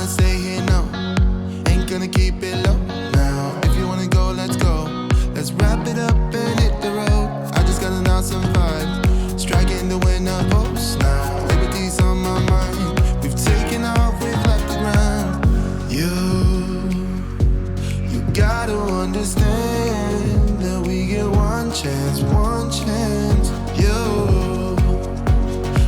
wanna stay here, no. Ain't gonna keep it low now. If you wanna go, let's go. Let's wrap it up and hit the road. I just got an awesome vibe, striking the winner post now. Liberty's on my mind. We've taken off, we've left the ground. You gotta understand that we get one chance, one chance.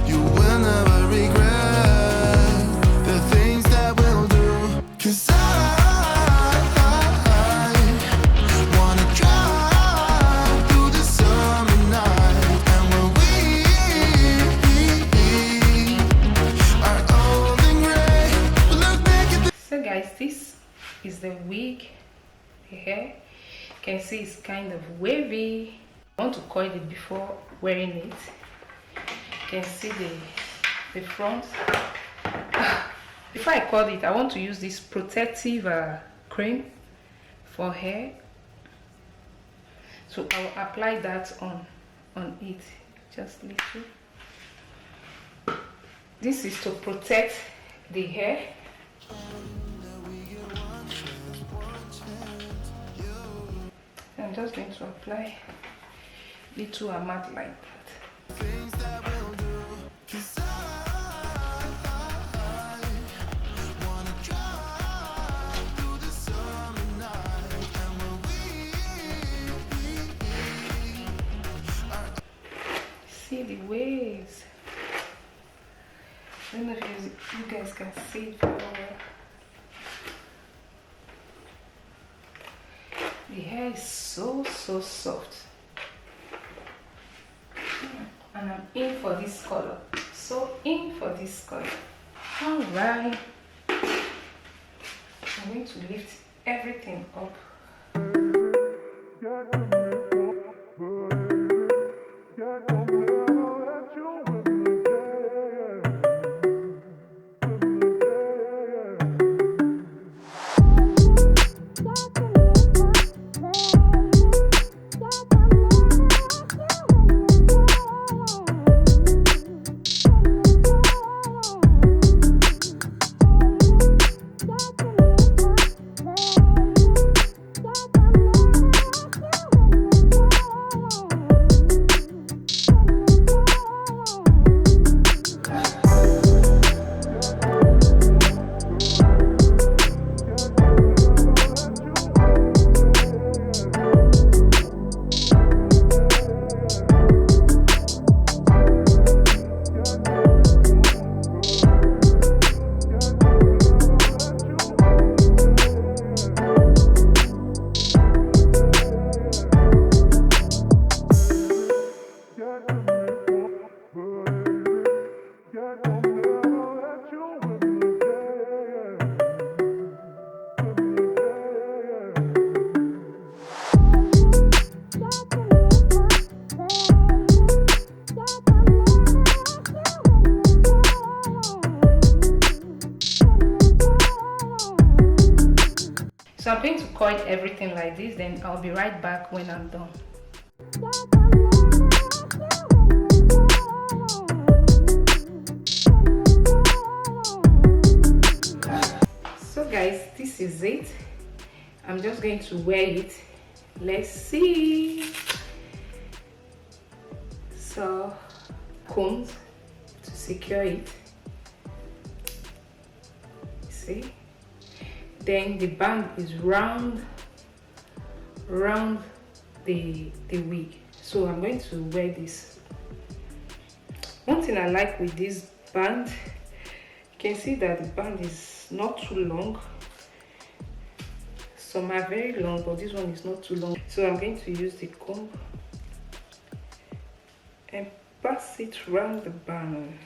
You will never regret the things that we'll do. 'Cause I wanna drive through the summer night. And when we are old and gray, we'll look back at the... So guys, this is the wig, the hair. You can see it's kind of wavy. I want to coil it before wearing it. You can see the front. Before I coil it, I want to use this protective cream for hair. So I will apply that on it, just little. This is to protect the hair. I'm just going to apply little amount like that. things that we'll do. 'Cause I wanna drive through the summer night. And when we See the waves. I don't know if you guys can see it very well. The hair is so soft. And I'm in for this color. So in for this color. Alright. I'm going to lift everything up. So I'm going to coil everything like this, then I'll be right back when I'm done. So guys, this is it. I'm just going to wear it. Let's see. So combs to secure it. See? Then the band is round the wig. So I'm going to wear this. One thing I like with this band, you can see that the band is not too long. Some are very long, but this one is not too long. So I'm going to use the comb and pass it round the band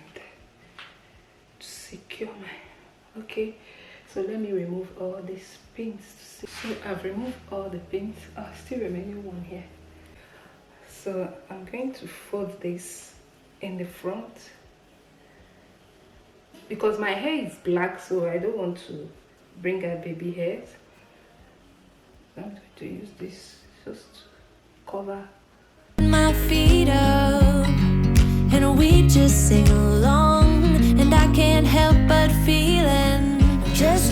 to secure my... Okay. So let me remove all these pins. So I've removed all the pins. Still remaining one here. So I'm going to fold this in the front because my hair is black, so I don't want to bring out baby hairs. So I'm going to use this just to cover my feet up, and we just sing along, and I can't help but feeling just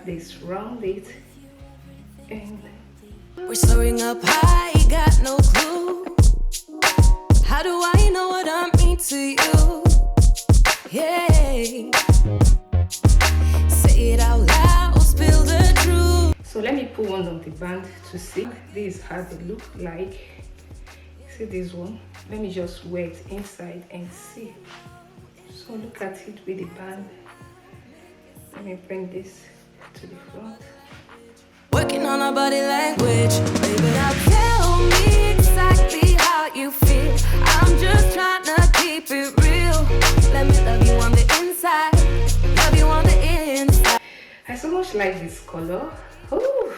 like this, round it, and We're soaring up high, got no clue. How do I know what I mean to you? Yeah. Say it out loud, spill the truth. so let me put one of the band to see. This is how they look like. See this one? Let me just wear it inside and see. So look at it with the band. Let me bring this to the front. Working on our body language. Baby, now tell me exactly how you feel. I'm just trying to keep it real. Let me love you on the inside. Love you on the inside. I so much like this color. Ooh,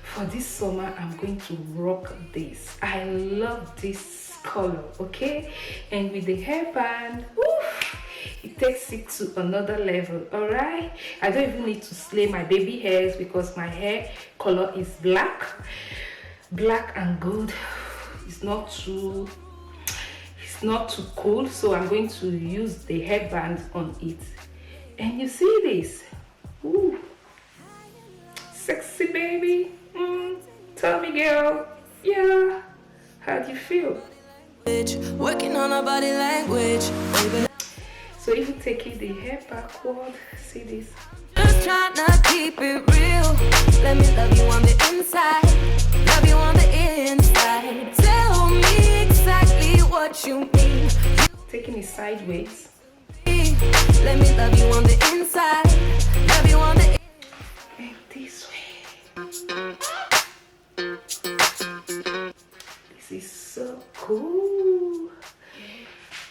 for this summer, I'm going to rock this. I love this color, okay? And with the hairband, ooh, it takes it to another level. All right, I don't even need to slay my baby hairs because my hair color is black and gold. It's not too cool, so I'm going to use the headband on it. And you see this? Ooh, sexy baby. Tell me, girl. Yeah, how do you feel? Working on our body language, baby. So if you take it the hair backward, see this? Just trying to keep it real. Let me love you on the inside. Love you on the inside. Tell me exactly what you mean. Taking it sideways. Let me love you on the inside. Love you on the And this way. This is so cool.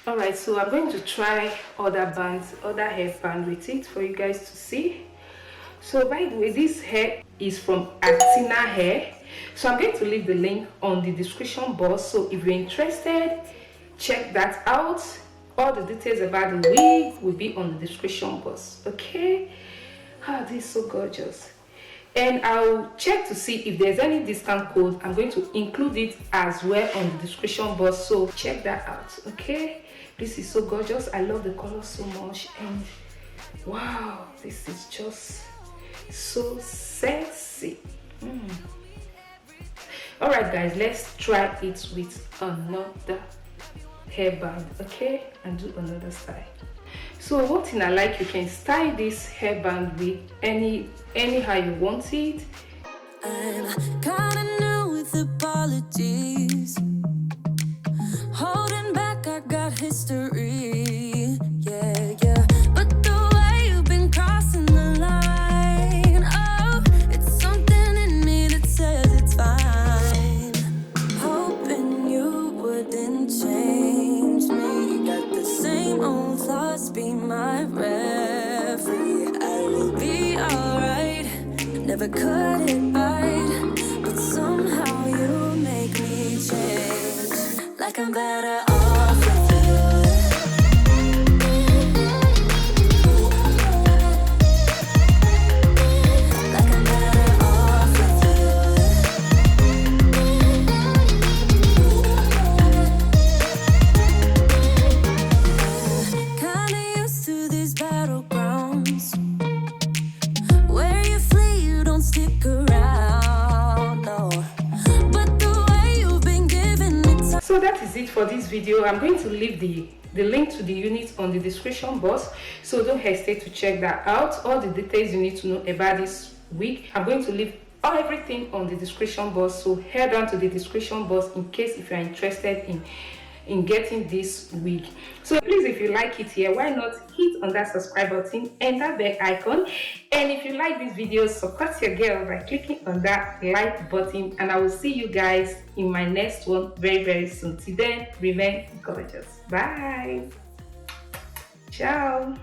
Alright, so I'm going to try other hairband with it for you guys to see. So by the way, this hair is from Atina Hair. So I'm going to leave the link on the description box. So if you're interested, check that out. All the details about the wig will be on the description box. Okay? Ah, this is so gorgeous. And I'll check to see if there's any discount code. I'm going to include it as well on the description box, so check that out. Okay, this is so gorgeous. I love the color so much, and wow, this is just so sexy. All right guys, let's try it with another hairband, okay, and do another style. So one thing I like, you can style this hairband with anyhow you want it. I'm kinda new with apologies. Holding back, I got history. Yeah, yeah. But the way you've been crossing the line, oh, it's something in me that says it's fine. Hoping you wouldn't change me. Got the same old thoughts, be my referee. I will be alright. Never cut it right, but somehow you make me change. Like I'm better off with you. Like I'm better off with you. Kinda used to these battlegrounds. Stick around, no. But the way you've been giving me time. So that is it for this video. I'm going to leave the link to the unit on the description box, so don't hesitate to check that out. All the details you need to know about this wig, I'm going to leave everything on the description box, so head down to the description box in case if you're interested in getting this wig. So please, if you like it here, why not hit on that subscribe button and that bell icon. And if you like this video, support your girl by clicking on that like button, and I will see you guys in my next one very soon. Till then, remain gorgeous. Bye. Ciao.